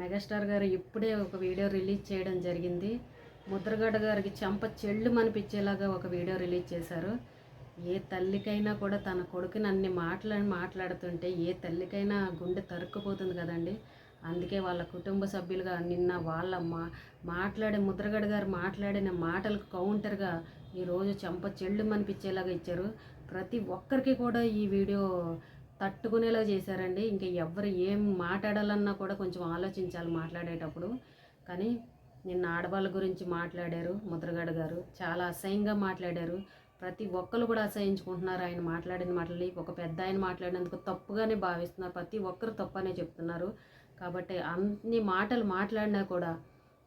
Megastar గారు ఇప్పుడే ఒక వీడియో రిలీజ్ చేయడం జరిగింది. ముద్రగడ గారికి చెంప చెళ్ళు మనిపించేలాగా ఒక వీడియో రిలీజ్ చేశారు. ఏ తల్లికైనా కూడా తన కొడుకుని అన్ని మాట్లాడుతుంటే ఏ తల్లికైనా గుండె తరుక్కుపోతుంది కదండి. అందుకే వాళ్ళ కుటుంబ సభ్యులుగా నిన్న వాళ్ళ మాట్లాడే ముద్రగడ గారు మాట్లాడిన మాటలకు కౌంటర్గా ఈరోజు చెంప చెళ్ళు మనిపించేలాగా ఇచ్చారు. ప్రతి ఒక్కరికి కూడా ఈ వీడియో తట్టుకునేలా చేశారండి. ఇంకా ఎవరు ఏం మాట్లాడాలన్నా కూడా కొంచెం ఆలోచించాలి మాట్లాడేటప్పుడు. కానీ నిన్న ఆడవాళ్ళ గురించి మాట్లాడారు ముద్రగడ గారు, చాలా అసహ్యంగా మాట్లాడారు. ప్రతి ఒక్కరు కూడా అసహించుకుంటున్నారు ఆయన మాట్లాడిన మాటలు. ఒక పెద్ద ఆయన మాట్లాడినందుకు తప్పుగానే భావిస్తున్నారు, ప్రతి ఒక్కరు తప్పనే చెప్తున్నారు. కాబట్టి అన్ని మాటలు మాట్లాడినా కూడా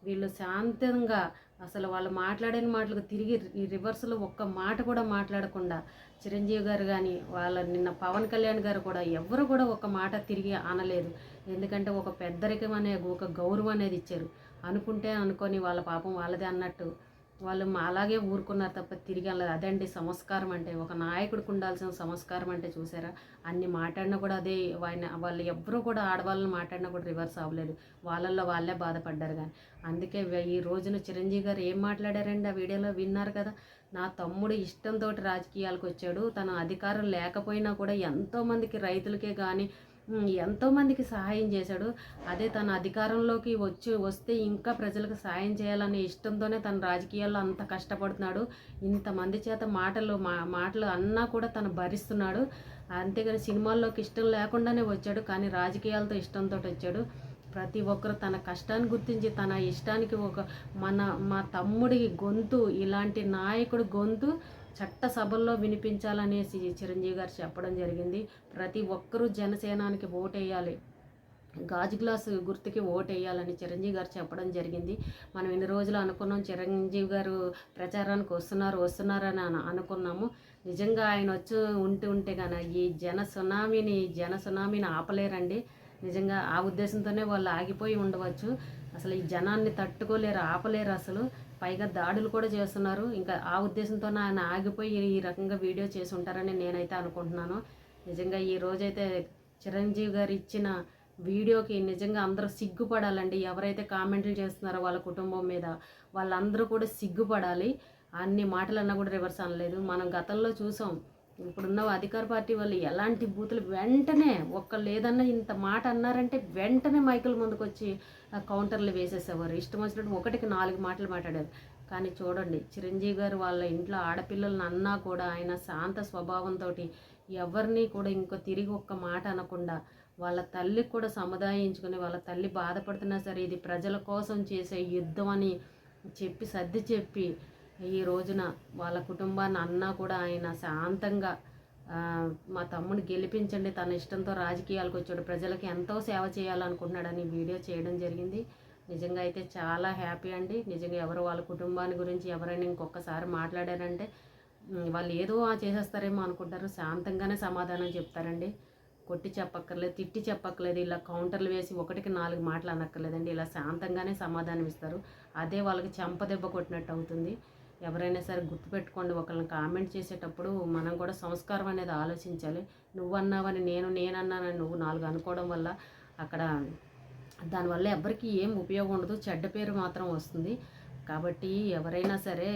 వీళ్ళు శాంతంగా అసలు వాళ్ళు మాట్లాడిన మాటలకు తిరిగి రివర్స్లో ఒక్క మాట కూడా మాట్లాడకుండా చిరంజీవి గారు కానీ వాళ్ళ నిన్న పవన్ కళ్యాణ్ గారు కూడా ఎవరు కూడా ఒక మాట తిరిగి అనలేదు. ఎందుకంటే ఒక పెద్దరికం అనే ఒక గౌరవం అనేది ఇచ్చారు. అనుకుంటే అనుకొని వాళ్ళ పాపం వాళ్ళదే అన్నట్టు వాళ్ళు అలాగే ఊరుకున్నారు తప్ప తిరిగి అనలేదు. అదండి సంస్కారం అంటే, ఒక నాయకుడికి ఉండాల్సిన సంస్కారం అంటే. చూసారా, అన్ని మాట్లాడినా కూడా అదే వాళ్ళు ఎవ్వరూ కూడా ఆడవాళ్ళని మాట్లాడినా కూడా రివర్స్ అవ్వలేదు. వాళ్ళల్లో వాళ్ళే బాధపడ్డారు. కానీ అందుకే ఈ రోజున చిరంజీవి గారు ఏం మాట్లాడారండి ఆ వీడియోలో విన్నారు కదా. నా తమ్ముడు ఇష్టంతో రాజకీయాలకు వచ్చాడు, తన అధికారం లేకపోయినా కూడా ఎంతోమందికి రైతులకే కానీ ఎంతోమందికి సహాయం చేశాడు. అదే తన అధికారంలోకి వస్తే ఇంకా ప్రజలకు సహాయం చేయాలనే ఇష్టంతోనే తన రాజకీయాల్లో అంత కష్టపడుతున్నాడు. ఇంతమంది చేత మాటలు అన్నా కూడా తను భరిస్తున్నాడు. అంతేగాని సినిమాల్లోకి ఇష్టం లేకుండానే వచ్చాడు, కానీ రాజకీయాలతో ఇష్టంతో వచ్చాడు. ప్రతి ఒక్కరు తన కష్టాన్ని గుర్తించి తన ఇష్టానికి మా తమ్ముడి గొంతు, ఇలాంటి నాయకుడు గొంతు చట్టసభల్లో వినిపించాలనేసి చిరంజీవి గారు చెప్పడం జరిగింది. ప్రతి ఒక్కరూ జనసేనానికి ఓటేయాలి, గాజు గ్లాసు గుర్తుకి ఓటేయాలని చిరంజీవి గారు చెప్పడం జరిగింది. మనం ఇన్ని రోజులు అనుకున్నాం చిరంజీవి గారు ప్రచారానికి వస్తున్నారని అనుకున్నాము. నిజంగా ఆయన వచ్చి ఉంటే కనుక ఈ జన సునామీని ఆపలేరండి. నిజంగా ఆ ఉద్దేశంతోనే వాళ్ళు ఆగిపోయి ఉండవచ్చు. అసలు ఈ జనాన్ని తట్టుకోలేరు, ఆపలేరు అసలు. పైగా దాడులు కూడా చేస్తున్నారు. ఇంకా ఆ ఉద్దేశంతోనే ఆయన ఆగిపోయి ఈ రకంగా వీడియో చేసి ఉంటారని నేనైతే అనుకుంటున్నాను. నిజంగా ఈ రోజైతే చిరంజీవి గారు ఇచ్చిన వీడియోకి నిజంగా అందరూ సిగ్గుపడాలండి. ఎవరైతే కామెంట్లు చేస్తున్నారో వాళ్ళ కుటుంబం మీద వాళ్ళందరూ కూడా సిగ్గుపడాలి. అన్ని మాటలన్నా కూడా రివర్స్ అనలేదు. మనం గతంలో చూసాం, ఇప్పుడున్న అధికార పార్టీ వాళ్ళు ఎలాంటి బూతులు వెంటనే ఒక్కళ్ళు ఏదన్నా ఇంత మాట అన్నారంటే వెంటనే మైకుల ముందుకు వచ్చి కౌంటర్లు వేసేసేవారు. ఇష్టం వచ్చినట్టు 1కి 4 మాటలు మాట్లాడారు. కానీ చూడండి, చిరంజీవి గారు వాళ్ళ ఇంట్లో ఆడపిల్లలను అన్నా కూడా ఆయన శాంత స్వభావంతో ఎవరిని కూడా ఇంకో తిరిగి ఒక్క మాట అనకుండా వాళ్ళ తల్లికి కూడా సముదాయించుకుని, వాళ్ళ తల్లి బాధపడుతున్నా సరే ఇది ప్రజల కోసం చేసే యుద్ధం అని సర్ది చెప్పి ఈ రోజున వాళ్ళ కుటుంబాన్ని అన్నా కూడా ఆయన శాంతంగా మా తమ్ముడిని గెలిపించండి, తన ఇష్టంతో రాజకీయాలకు వచ్చాడు, ప్రజలకు ఎంతో సేవ చేయాలనుకుంటున్నాడని వీడియో చేయడం జరిగింది. నిజంగా అయితే చాలా హ్యాపీ అండి. నిజంగా ఎవరు వాళ్ళ కుటుంబాన్ని గురించి ఎవరైనా ఇంకొకసారి మాట్లాడారంటే వాళ్ళు ఏదో చేసేస్తారేమో అనుకుంటారు. శాంతంగానే సమాధానం చెప్తారండి. కొట్టి చెప్పక్కర్లేదు, తిట్టి చెప్పక్కర్లేదు, ఇలా కౌంటర్లు వేసి 1కి 4 మాటలు అనక్కర్లేదండి. ఇలా శాంతంగానే సమాధానం ఇస్తారు. అదే వాళ్ళకి చెంపదెబ్బ కొట్టినట్టు అవుతుంది. ఎవరైనా సరే గుర్తుపెట్టుకోండి, ఒకళ్ళని కామెంట్ చేసేటప్పుడు మనం కూడా సంస్కారం అనేది ఆలోచించాలి. నువ్వన్నావని నేనన్నానని నువ్వు 4 అనుకోవడం వల్ల అక్కడ దానివల్ల ఎవరికి ఏం ఉపయోగం ఉండదు, చెడ్డ పేరు మాత్రం వస్తుంది. కాబట్టి ఎవరైనా సరే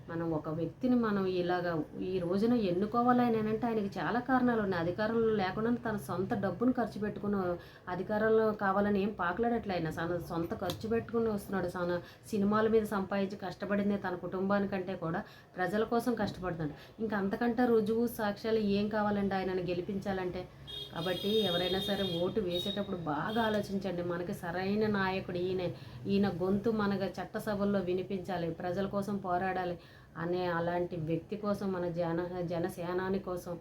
మనం ఒక వ్యక్తిని మనం ఇలాగా ఈ రోజున ఎన్నుకోవాలని అంటే ఆయనకి చాలా కారణాలు ఉన్నాయి. అధికారంలో లేకుండా తన సొంత డబ్బును ఖర్చు పెట్టుకుని అధికారంలో కావాలని ఏం పాకలాడట్లే. ఆయన తన సొంత ఖర్చు పెట్టుకుని వస్తున్నాడు. తన సినిమాల మీద సంపాదించి కష్టపడిందే తన కుటుంబానికంటే కూడా ప్రజల కోసం కష్టపడుతున్నాడు. ఇంకా అంతకంటే రుజువు సాక్ష్యాలు ఏం కావాలంటే ఆయనను గెలిపించాలంటే. కాబట్టి ఎవరైనా సరే ఓటు వేసేటప్పుడు బాగా ఆలోచించండి. మనకి సరైన నాయకుడు ఈయన గొంతు మనగా చట్టసభల్లో వినిపించాలి, ప్రజల కోసం పోరాడాలి అనే అలాంటి వ్యక్తి కోసం మన జనసేనాని కోసం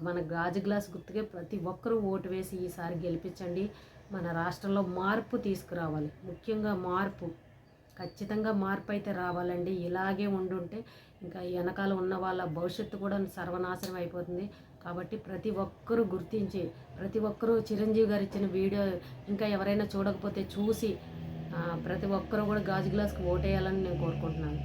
మన గాజు గ్లాస్ గుర్తుకే ప్రతి ఒక్కరూ ఓటు వేసి ఈసారి గెలిపించండి. మన రాష్ట్రంలో మార్పు తీసుకురావాలి. ముఖ్యంగా ఖచ్చితంగా మార్పు అయితే రావాలండి. ఇలాగే ఉండుంటే ఇంకా వెనకాల ఉన్న వాళ్ళ భవిష్యత్తు కూడా సర్వనాశనం అయిపోతుంది. కాబట్టి ప్రతి ఒక్కరూ గుర్తించి ప్రతి ఒక్కరూ చిరంజీవి గారు ఇచ్చిన వీడియో ఇంకా ఎవరైనా చూడకపోతే చూసి ప్రతి ఒక్కరూ కూడా గాజు గ్లాస్కి ఓటేయాలని నేను కోరుకుంటున్నాను.